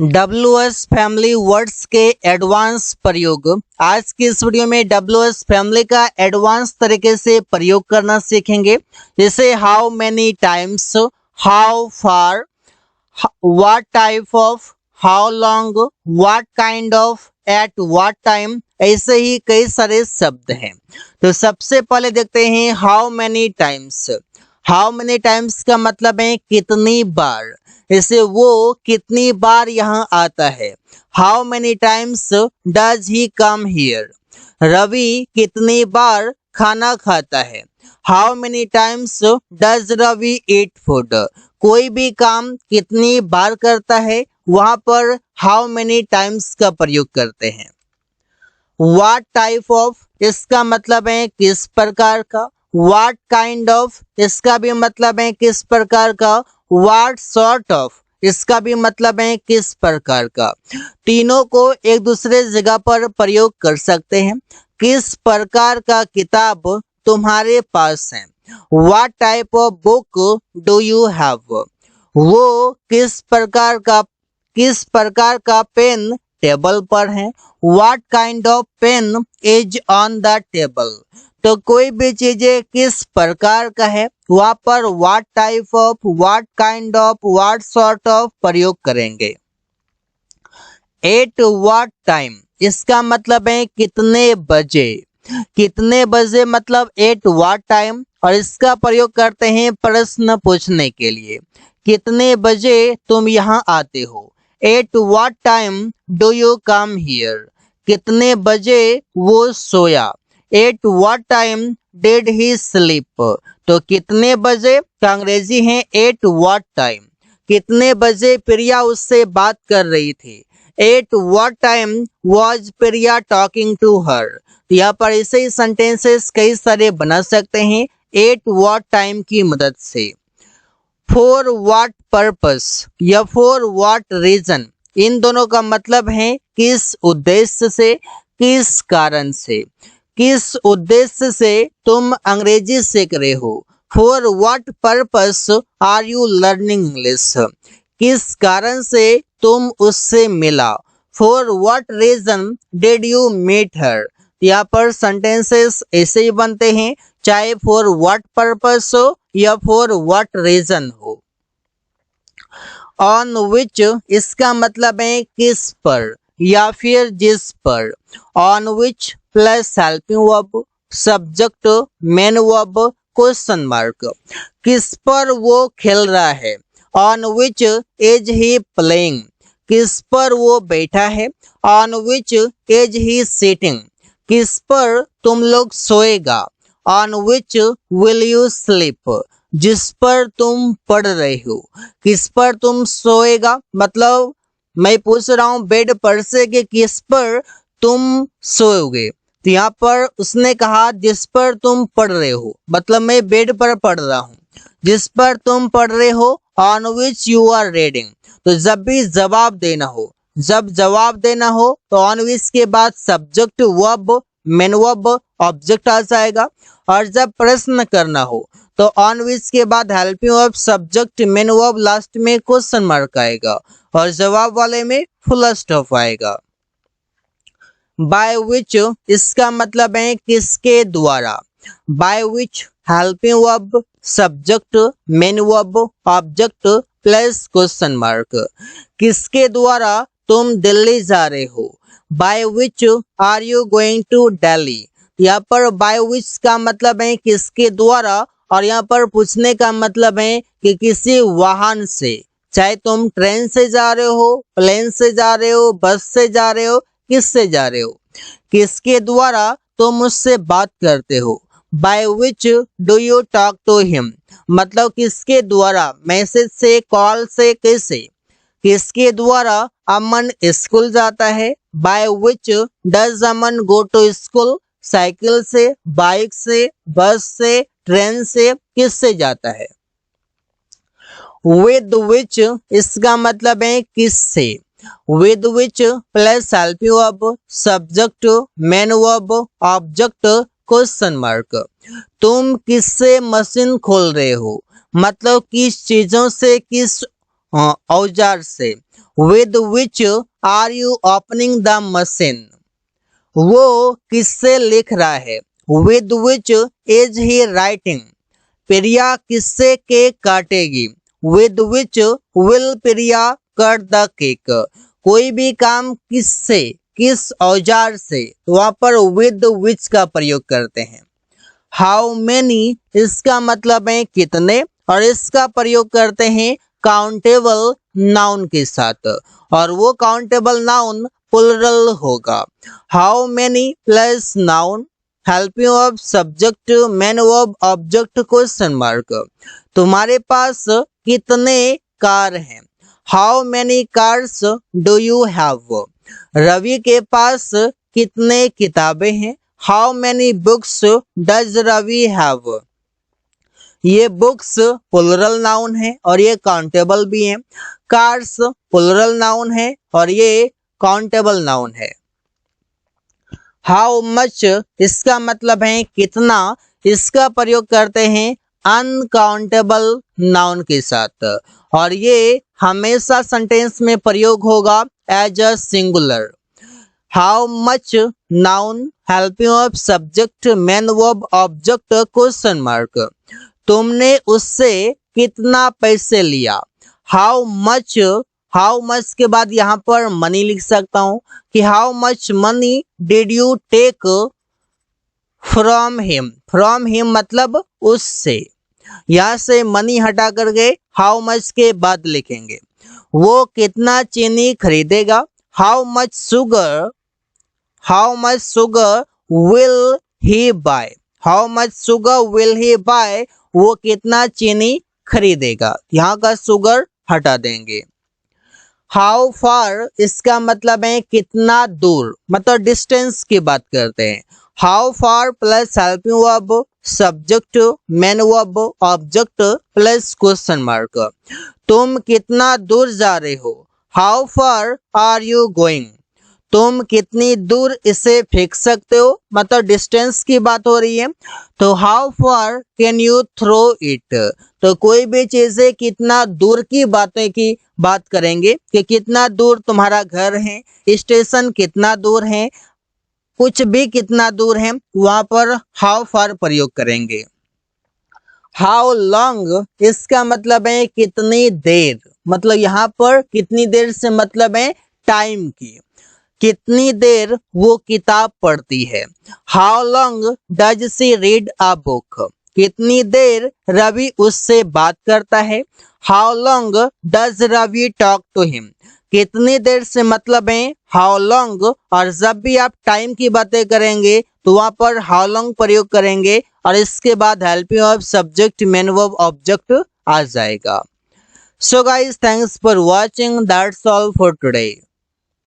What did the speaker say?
WS family words के advance प्रयोग। आज की इस वीडियो में WS फैमिली का एडवांस तरीके से प्रयोग करना सीखेंगे, जैसे how many times, how far, what type of, how long, what kind of, eight what time, ऐसे ही कई सारे शब्द हैं। तो सबसे पहले देखते हैं how many times. How many times का मतलब है कितनी बार, जैसे वो कितनी बार यहाँ आता है। How many times does he come here. Ravi कितनी बार खाना खाता है। How many times does Ravi eat food. कोई भी काम कितनी बार करता है, वहां पर हाउ मेनी टाइम्स का प्रयोग करते हैं। व्हाट टाइप ऑफ, इसका मतलब है किस प्रकार का। व्हाट काइंड ऑफ, इसका भी मतलब है किस प्रकार का। व्हाट सॉर्ट ऑफ, इसका भी मतलब है किस प्रकार का। तीनों को एक दूसरे जगह पर प्रयोग कर सकते हैं। किस प्रकार का किताब तुम्हारे पास है। What type of book do you have. वो किस प्रकार का पेन टेबल पर है। What kind of pen is on the table. तो कोई भी चीजें किस प्रकार का है, वहां पर what type of, what kind of, what sort of प्रयोग करेंगे। एट व्हाट टाइम, इसका मतलब है कितने बजे। कितने बजे मतलब एट व्हाट टाइम, और इसका प्रयोग करते हैं प्रश्न पूछने के लिए। कितने बजे तुम यहाँ आते हो। At what time do you come here. कितने बजे वो सोया। At what time did he sleep. तो कितने बजे का अंग्रेजी है एट व्हाट टाइम। कितने बजे प्रिया उससे बात कर रही थी। At what time was Priya talking to her. तो यहाँ पर ऐसे ही सेंटेंसेस कई सारे बना सकते हैं एट व्हाट टाइम की मदद से। फॉर व्हाट पर्पस या फॉर व्हाट रीजन, इन दोनों का मतलब है किस उद्देश्य से, किस कारण से। किस उद्देश्य से तुम अंग्रेजी सीख रहे हो। For what purpose are you learning English. किस कारण से तुम उससे मिला। For what reason did you meet her. यहाँ पर सेंटेंसेस ऐसे ही बनते हैं, चाहे फॉर व्हाट पर्पस हो या फॉर व्हाट रीजन हो। ऑन विच, इसका मतलब है किस पर या फिर जिस पर। On which plus helping verb, subject, main verb, question mark. किस पर वो खेल रहा है। On which is he playing, किस पर वो बैठा है। On which is he sitting, किस पर तुम लोग सोएगा। On which will you sleep, जिस पर तुम पढ़ रहे हो। किस पर तुम सोएगा मतलब मैं पूछ रहा हूँ बेड पर से कि किस पर तुम सोओगे। तो यहाँ पर उसने कहा जिस पर तुम पढ़ रहे हो, मतलब मैं बेड पर पढ़ रहा हूँ। जिस पर तुम पढ़ रहे हो, on which you are reading. तो जब भी जवाब देना हो, जब जवाब देना हो तो ऑन विच के बाद subject, verb, main verb, object आ जाएगा। और जब प्रश्न करना हो तो ऑन विच के बाद helping verb, subject, main verb, last में क्वेश्चन मार्क आएगा और जवाब वाले में फुल स्टॉप आएगा। बाय विच, इसका मतलब है किसके द्वारा। By which helping verb, subject, main verb, object plus question mark. किसके द्वारा तुम दिल्ली जा रहे हो। By which are you going to Delhi. यहाँ पर बाय विच का मतलब है किसके द्वारा, और यहाँ पर पूछने का मतलब है कि किसी वाहन से, चाहे तुम ट्रेन से जा रहे हो, प्लेन से जा रहे हो, बस से जा रहे हो, किससे जा रहे हो। किसके द्वारा तुम उससे बात करते हो। By which do you talk to him, मतलब किसके द्वारा, मैसेज से, कॉल से, कैसे। किसके द्वारा अमन स्कूल जाता है। By which does Aman go to school, cycle से, बाइक से, बस से, ट्रेन से, किससे जाता है। विद विच, इसका मतलब है किससे। With which plus helping verb, subject, main verb, object, question mark. तुम किससे मशीन खोल रहे हो, मतलब किस चीजों से, किस औजार से। With which are you opening the machine. वो किससे लिख रहा है। With which is he writing. Priya किससे केक काटेगी। With which will Priya cut the cake. कोई भी काम किससे, किस औजार से, तो वहां पर विद विच का प्रयोग करते हैं। हाउ मेनी इसका मतलब है कितने, और इसका प्रयोग करते हैं काउंटेबल नाउन के साथ, और वो काउंटेबल नाउन प्लुरल होगा। How many plus noun, helping verb subject main verb object question mark. तुम्हारे पास कितने कार हैं। How many cars do you have. Ravi के पास कितने किताबें हैं। How many books does Ravi have. ये बुक्स प्लुरल नाउन है और ये काउंटेबल भी है। कार्स प्लुरल नाउन है और ये काउंटेबल नाउन है। हाउ मच इसका मतलब है कितना, इसका प्रयोग करते हैं अनकाउंटेबल नाउन के साथ, और ये हमेशा सेंटेंस में प्रयोग होगा as a singular. How much noun helping verb subject main verb object question mark. तुमने उससे कितना पैसे लिया। हाउ मच के बाद यहाँ पर मनी लिख सकता हूँ कि how much money did you take from him. From him मतलब उससे, यहाँ से मनी हटा करके हाउ मच के बाद लिखेंगे। वो कितना चीनी खरीदेगा। How much sugar will he buy. How much sugar will he buy, वो कितना चीनी खरीदेगा, यहाँ का शुगर हटा देंगे। हाउ फार इसका मतलब है कितना दूर, मतलब डिस्टेंस की बात करते हैं। How far plus helping verb subject main verb object plus question mark. तुम कितना दूर जा रहे हो। How far are you going. तुम कितनी दूर इसे फेंक सकते हो, मतलब डिस्टेंस की बात हो रही है। तो how far can you throw it. तो कोई भी चीजें कितना दूर की बात करेंगे कि कितना दूर तुम्हारा घर है, स्टेशन कितना दूर है, कुछ भी कितना दूर है, वहां पर हाउ फार प्रयोग करेंगे। हाउ लॉन्ग इसका मतलब है कितनी देर, मतलब यहाँ पर कितनी देर से मतलब है टाइम की, कितनी देर वो किताब पढ़ती है। How long does she read a book. कितनी देर रवि उससे बात करता है। How long does Ravi talk to him. कितनी देर से मतलब है हाउ लॉन्ग, और जब भी आप टाइम की बातें करेंगे तो वहां पर हाउ लॉन्ग प्रयोग करेंगे और इसके बाद helping verb subject main verb object आ जाएगा। So guys, thanks for watching, that's all for today.